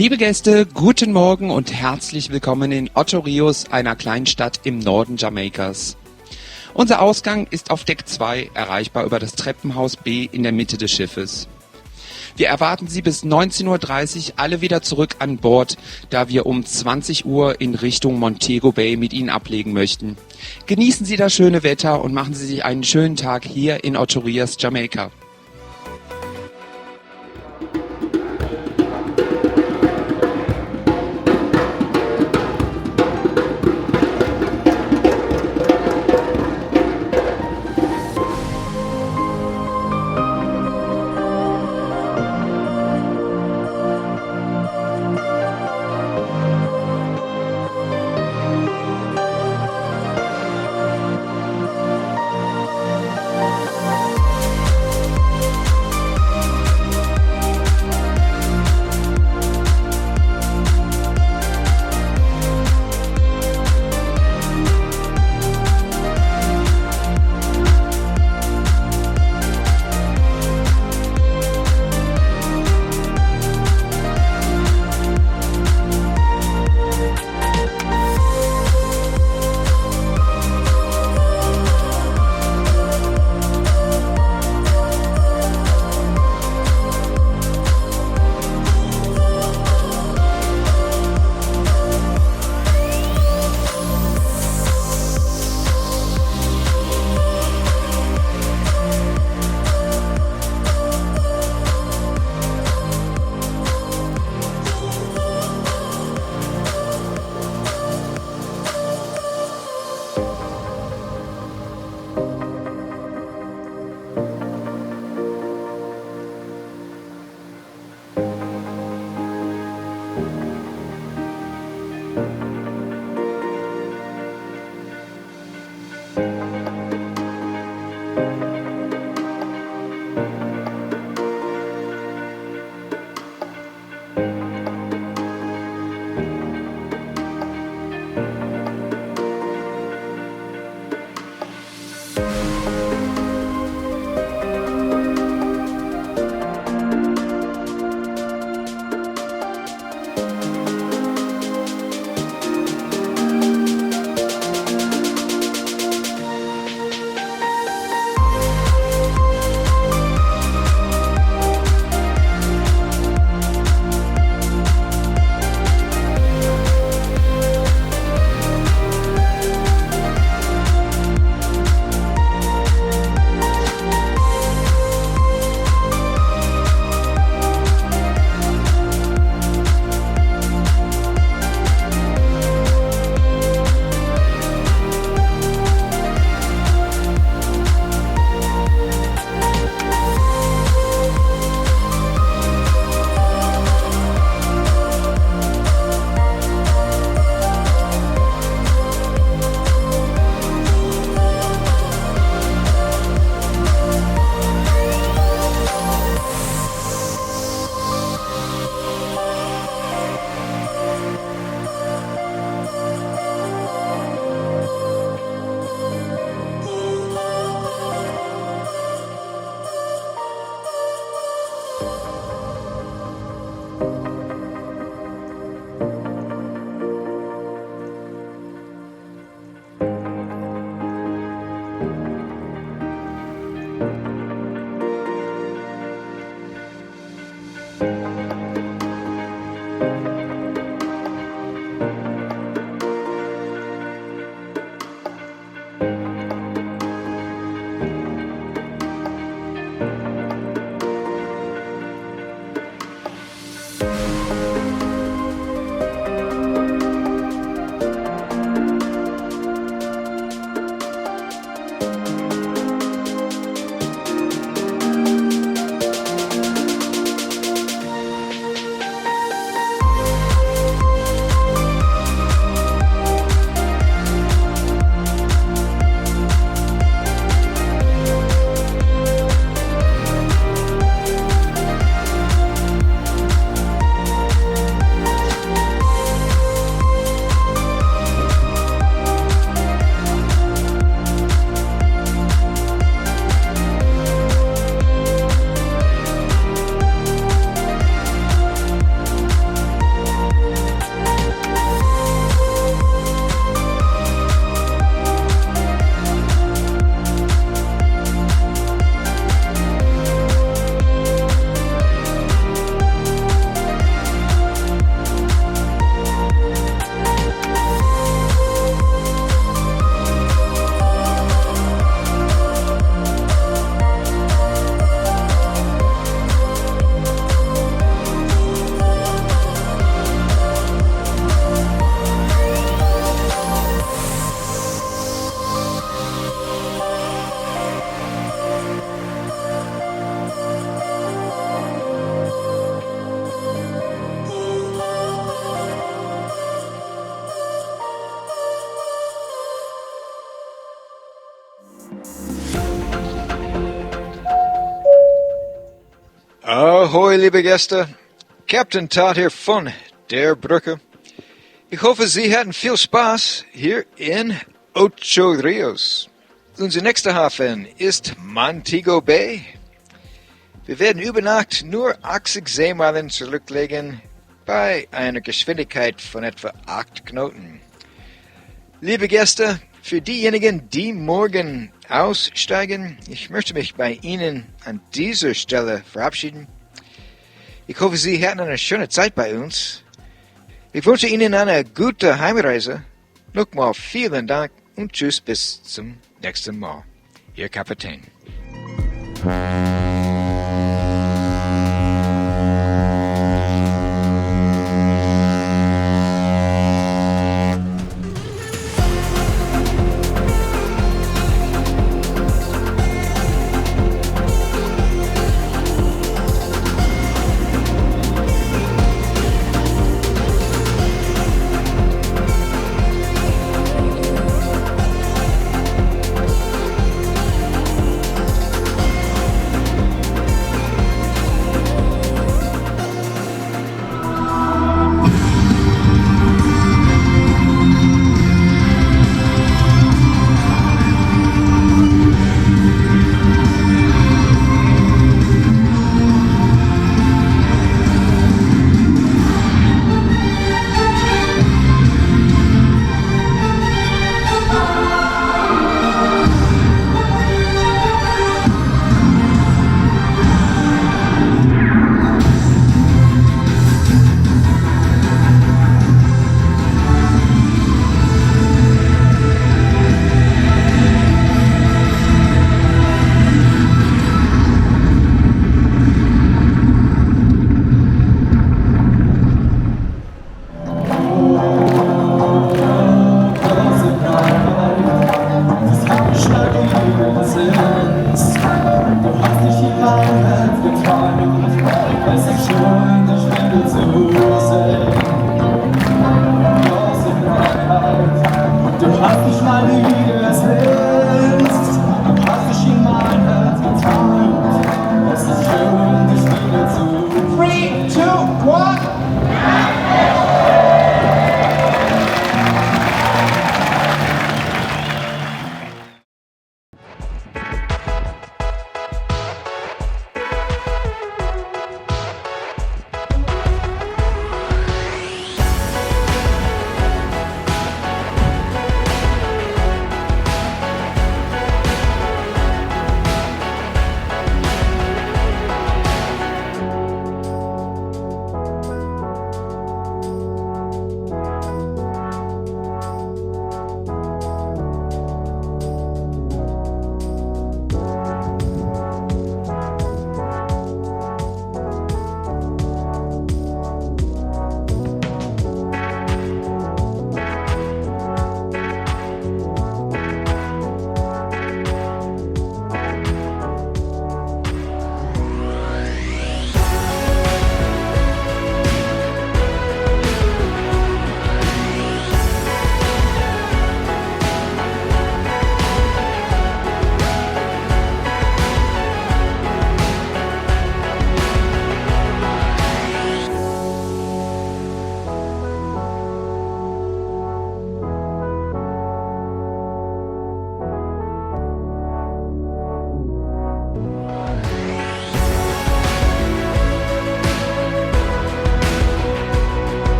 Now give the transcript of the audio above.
Liebe Gäste, guten Morgen und herzlich willkommen in Ocho Rios, einer kleinen Stadt im Norden Jamaikas. Unser Ausgang ist auf Deck 2, erreichbar über das Treppenhaus B in der Mitte des Schiffes. Wir erwarten Sie bis 19:30 Uhr alle wieder zurück an Bord, da wir um 20 Uhr in Richtung Montego Bay mit Ihnen ablegen möchten. Genießen Sie das schöne Wetter und machen Sie sich einen schönen Tag hier in Ocho Rios, Jamaika. Ahoi, liebe Gäste. Captain Todd hier von der Brücke. Ich hoffe, Sie hatten viel Spaß hier in Ocho Rios. Unser nächster Hafen ist Montego Bay. Wir werden über Nacht nur 80 Seemeilen zurücklegen bei einer Geschwindigkeit von etwa 8 Knoten. Liebe Gäste, für diejenigen, die morgen aussteigen, ich möchte mich bei Ihnen an dieser Stelle verabschieden. Ich hoffe, Sie hatten eine schöne Zeit bei uns. Ich wünsche Ihnen eine gute Heimreise. Nochmal vielen Dank und tschüss bis zum nächsten Mal. Ihr Kapitän. Three, two, one.